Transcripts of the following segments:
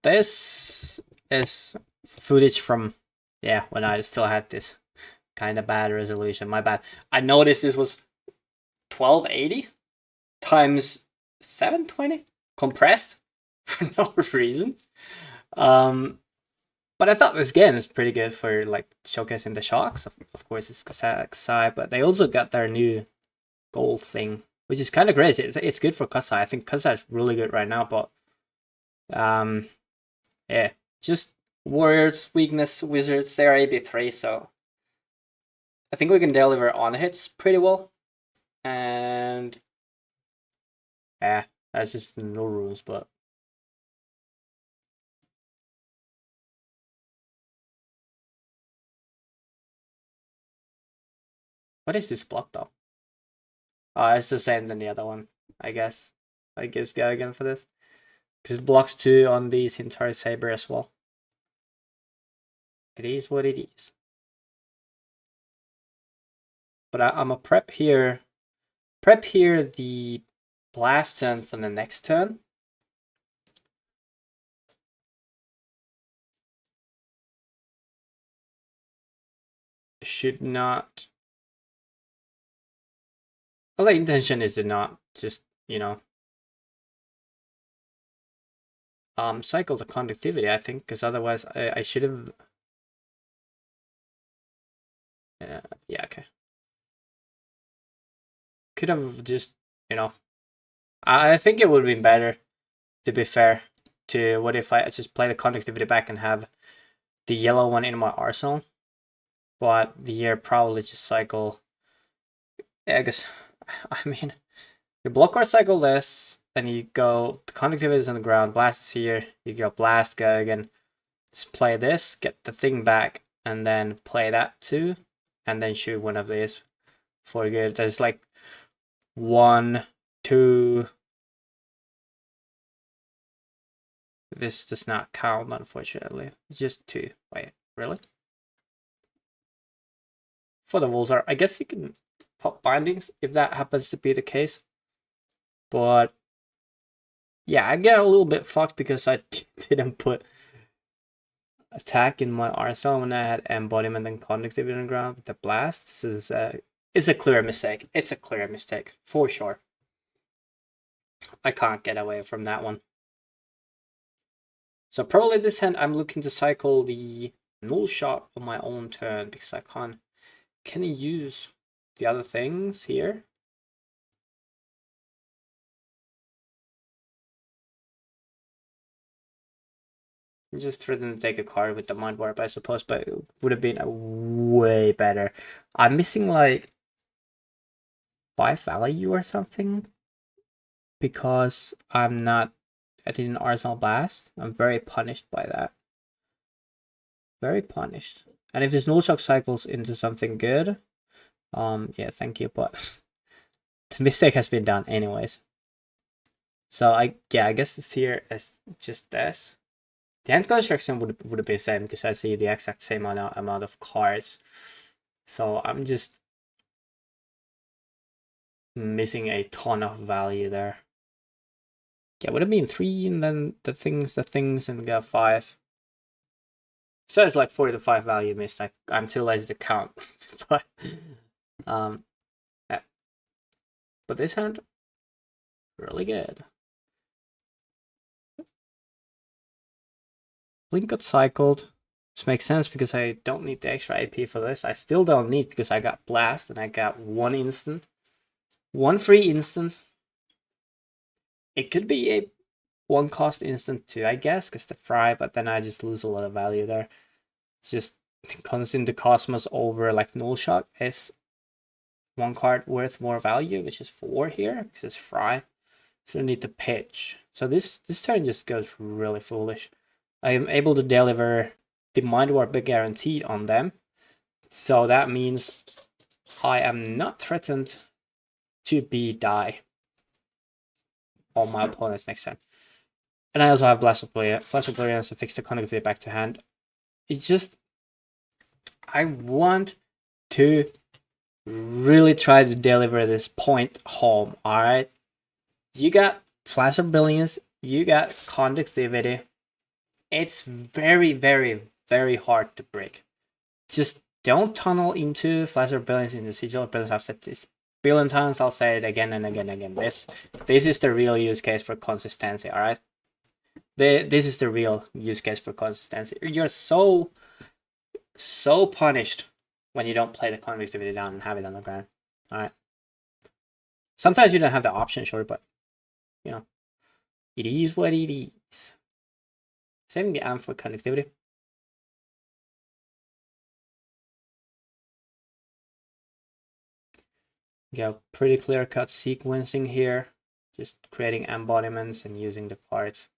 this is footage from, yeah, when I still had this kind of bad resolution. My bad. I noticed this was 1280 times 720 compressed for no reason. But I thought this game is pretty good for like showcasing the shocks. Of course, it's Kassai, but they also got their new gold thing, which is kind of crazy. It's good for Kassai. I think Kassai is really good right now, but yeah, just warriors weakness wizards. They are AB3, so I think we can deliver on hits pretty well. And yeah, that's just no rules, but what is this block though? Oh, it's the same than the other one, I guess. I guess go again for this. Because it blocks 2 on the Centaur Saber as well. It is what it is. But I'm a prep here. Prep here the blast turn for the next turn. Should not. Well, the intention is to not just, you know, cycle the conductivity, I think, because otherwise I should have. Yeah, okay. Could have just, you know, I think it would have been better, to be fair, to what if I just play the conductivity back and have the yellow one in my arsenal, but the year probably just cycle. Yeah, I guess, I mean, you block or cycle this, then you go, the conductivity is on the ground, blast is here, you go blast, go again, just play this, get the thing back, and then play that too, and then shoot one of these for good. There's like 1, 2. This does not count, unfortunately. It's just 2. Wait, really? For the walls are, I guess you can pop bindings if that happens to be the case. But yeah, I get a little bit fucked because I didn't put attack in my arsenal when I had embodiment and conductivity on the ground with the blast. This is it's a clear mistake. It's a clear mistake for sure. I can't get away from that one. So probably this hand I'm looking to cycle the null shot on my own turn because I can't. Can I use the other things here? Just threaten to take a card with the mind warp, I suppose, but it would have been a way better. I'm missing like 5 value or something because I didn't arsenal blast. I'm very punished by that. Very punished. And if this null shock cycles into something good, yeah, thank you, but the mistake has been done anyways. So I guess it's here as just this. The end construction would be the same because I see the exact same amount of cards. So I'm just missing a ton of value there. Yeah, would have been 3 and then the things and we got 5. So it's like 4 to 5 value missed. I'm too lazy to count. But yeah. But this hand, really good. Blink got cycled. This makes sense because I don't need the extra AP for this. I still don't need because I got blast and I got 1 instant. 1 free instant. It could be a 1 cost instant too, I guess, because the fry, but then I just lose a lot of value there. It's just comes into Cosmos over like null shock is 1 card worth more value, which is 4 here because it's fry. So I need to pitch. So this turn just goes really foolish. I am able to deliver the mind warp guaranteed on them. So that means I am not threatened to be die on my opponent's next turn. And I also have Blast of Brilliance to fix the conductivity back to hand. It's just, I want to really try to deliver this point home, alright? You got Flash of Brilliance, you got conductivity, It's very, very, very hard to break. Just don't tunnel into flash or billions into sigil billions. I've said this billion times. I'll say it again and again and again. This is the real use case for consistency. All right. This is the real use case for consistency. You're so punished when you don't play the conductivity down and have it on the ground. All right. Sometimes you don't have the option, sure, but you know, it is what it is. Saving the amp for conductivity. You have pretty clear-cut sequencing here, just creating embodiments and using the cards.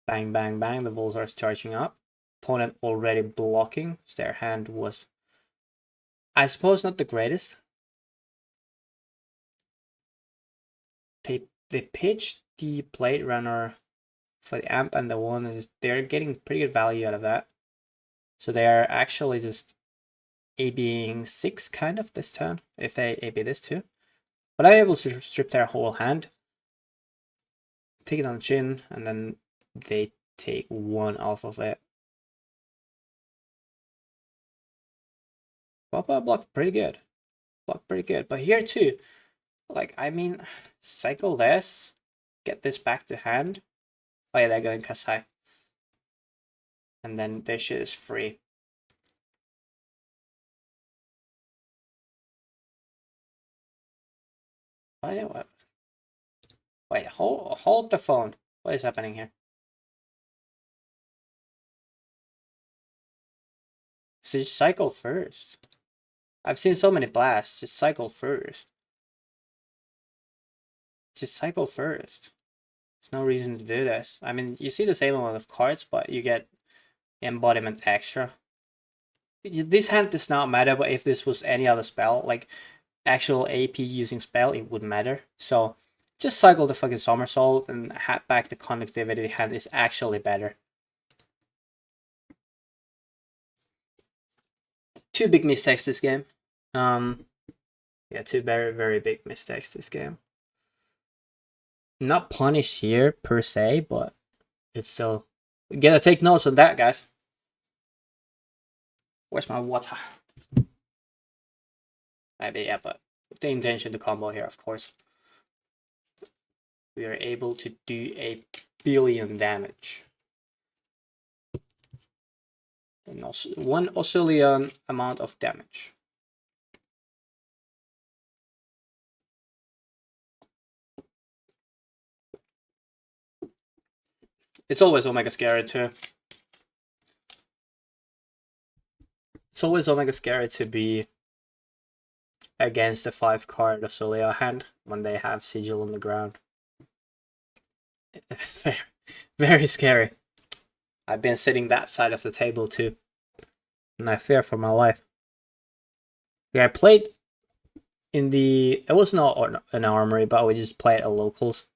Bang, bang, bang, the balls are charging up. Opponent already blocking, so their hand was, I suppose, not the greatest. They pitched the Blade Runner for the amp, and the one is they're getting pretty good value out of that. So they are actually just ABing 6 kind of this turn, if they AB this too. But I'm able to strip their whole hand, take it on the chin, and then they take 1 off of it. Papa blocked pretty good. But here too, like, I mean, cycle this, get this back to hand. Oh yeah, they're going Kassai. And then this shit is free. Wait, hold the phone. What is happening here? So just cycle first. I've seen so many blasts. Just cycle first. Just cycle first. There's no reason to do this. I mean, you see the same amount of cards, but you get embodiment extra. This hand does not matter, but if this was any other spell, like actual AP using spell, it would matter. So just cycle the fucking somersault and hat back the conductivity hand is actually better. 2 big mistakes this game. Yeah, 2 very, very big mistakes this game. Not punished here per se, but it's still, you gotta take notes on that, guys. Where's my water? Maybe, yeah, but with the intention to combo here, of course. We are able to do 1 billion damage. And also 1 Oscilio amount of damage. It's always Omega scary too. It's always Omega scary to be against a 5-card Oscilio hand when they have Sigil on the ground. Very, very scary. I've been sitting that side of the table too, and I fear for my life. Yeah, I played in the, it was not an armory, but we just played at locals.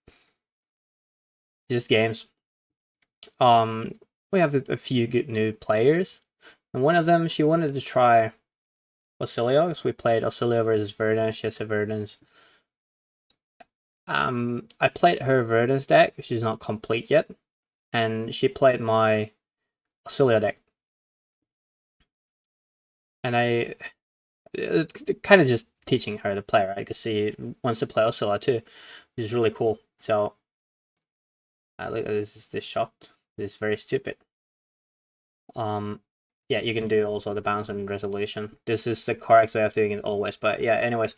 Just games. We have a few good new players, and one of them, she wanted to try Oscilio, so we played Oscilio versus Verdance. She has a Verdance. I played her Verdance deck. She's not complete yet, and she played my Oscilio deck, and I kind of just teaching her to play, right? Because she wants to play Oscilio too, which is really cool. So look at this shot. This is very stupid. Yeah, you can do also the bounce and resolution. This is the correct way of doing it always. But yeah, anyways,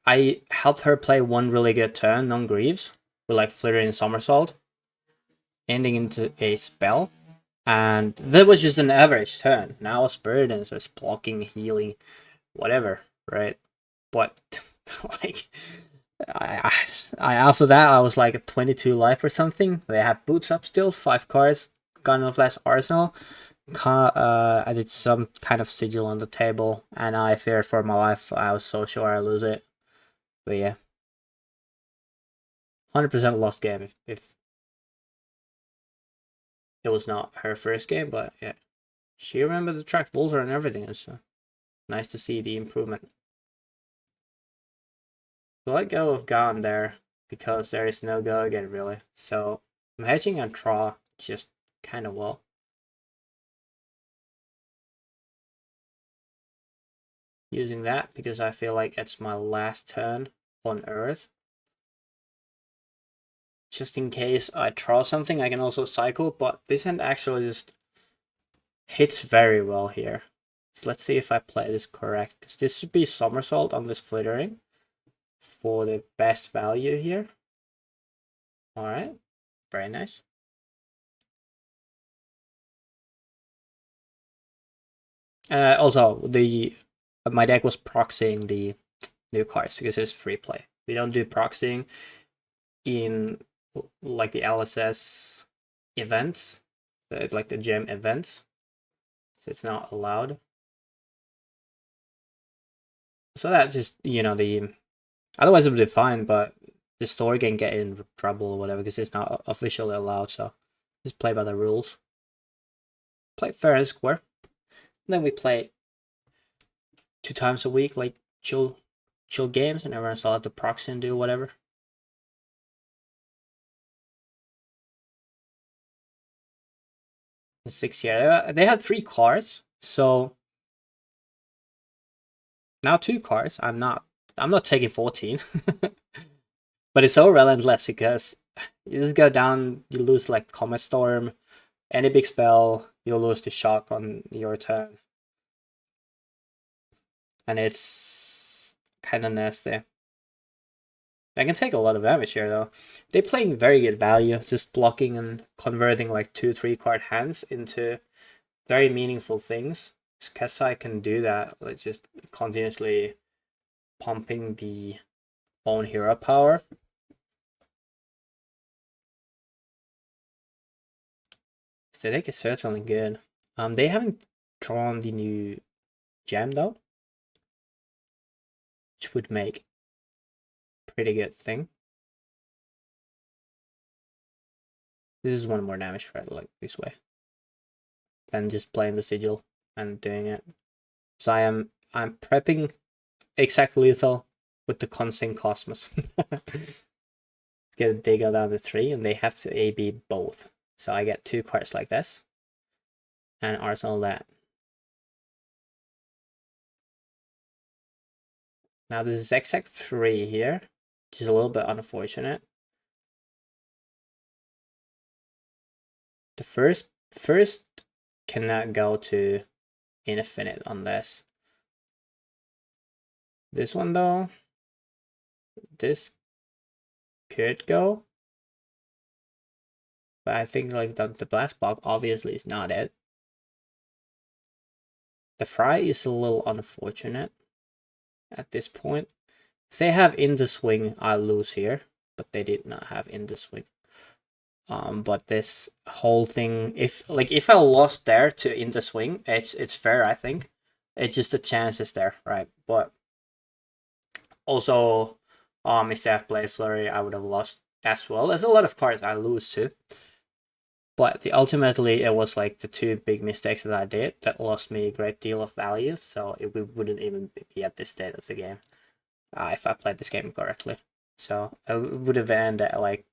I helped her play 1 really good turn, non-Greaves, with like Flurry and Somersault, ending into a spell. And that was just an average turn. Now Spirit and starts blocking, healing, whatever, right? But like, I after that I was like at 22 life or something. They had boots up still, 5 cards, Gun of Last Arsenal. I did some kind of sigil on the table, and I feared for my life. I was so sure I lose it. But yeah, 100% lost game if it was not her first game. But yeah, she remembered the track Volzer and everything. It's nice to see the improvement. So let go of Gone there because there is no go again really. So I'm hedging on Tra. just kind of well. Using that because I feel like it's my last turn on Earth. Just in case I draw something, I can also cycle, but this hand actually just hits very well here. So let's see if I play this correct, because this should be somersault on this flittering for the best value here. Alright, very nice. Also, my deck was proxying the new cards because it's free play. We don't do proxying in like the LSS events, like the gem events, so it's not allowed. So that just, you know, otherwise it would be fine, but the store can get in trouble or whatever because it's not officially allowed. So just play by the rules. Play fair and square. Then we play 2 times a week, like chill games, and everyone's allowed to proxy and do whatever. The 6 year, they had 3 cards, so now 2 cards. I'm not taking 14. But it's so relentless because you just go down, you lose like Comet Storm, any big spell, you'll lose the shock on your turn. And it's kind of nasty. I can take a lot of damage here though. They're playing very good value, just blocking and converting like 2-3 card hands into very meaningful things. Kassai can do that, like just continuously pumping the own hero power. So deck is certainly good. They haven't drawn the new gem though, which would make pretty good thing. This is 1 more damage for it, like this way, than just playing the sigil and doing it. So I'm prepping exact lethal with the Consing Cosmos. Let's get a Digger down to 3, and they have to AB both. So I get 2 cards like this, and Arsenal that. Now this is exact 3 here, which is a little bit unfortunate. The first cannot go to infinite on this. This one though, this could go, but I think like the blast block obviously is not it. The fry is a little unfortunate at this point. If they have in the swing, I lose here, but they did not have in the swing. But this whole thing, if I lost there to in the swing, it's fair, I think. It's just the chances there, right? But also, if they have played Flurry, I would have lost as well. There's a lot of cards I lose to. But ultimately, it was like the 2 big mistakes that I did that lost me a great deal of value. So we wouldn't even be at this state of the game if I played this game correctly. So I would have ended like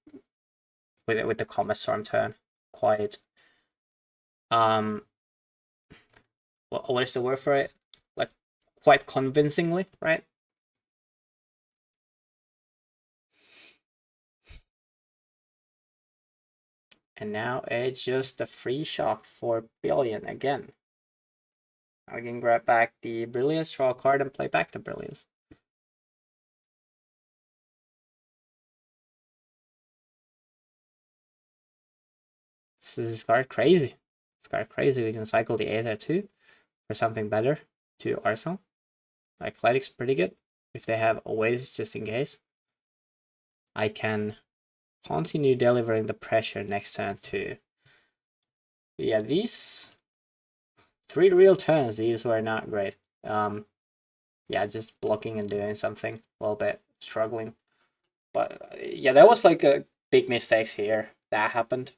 with the Comet Storm turn quite what is the word for it? Like quite convincingly, right? And now it's just a free shock for Billion again. I can grab back the Brilliance, draw a card, and play back the Brilliance. This is card crazy. It's card crazy. We can cycle the Aether too for something better to Arsenal. Athletics pretty good. If they have Oasis just in case, I can continue delivering the pressure next turn too. Yeah, these 3 real turns, these were not great. Yeah, just blocking and doing something, a little bit struggling. But yeah, that was like a big mistakes here that happened.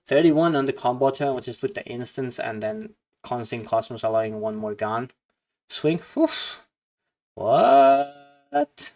31 on the combo turn, which is with the instance, and then Consing Cosmos allowing 1 more gun. Swing. Whew. What?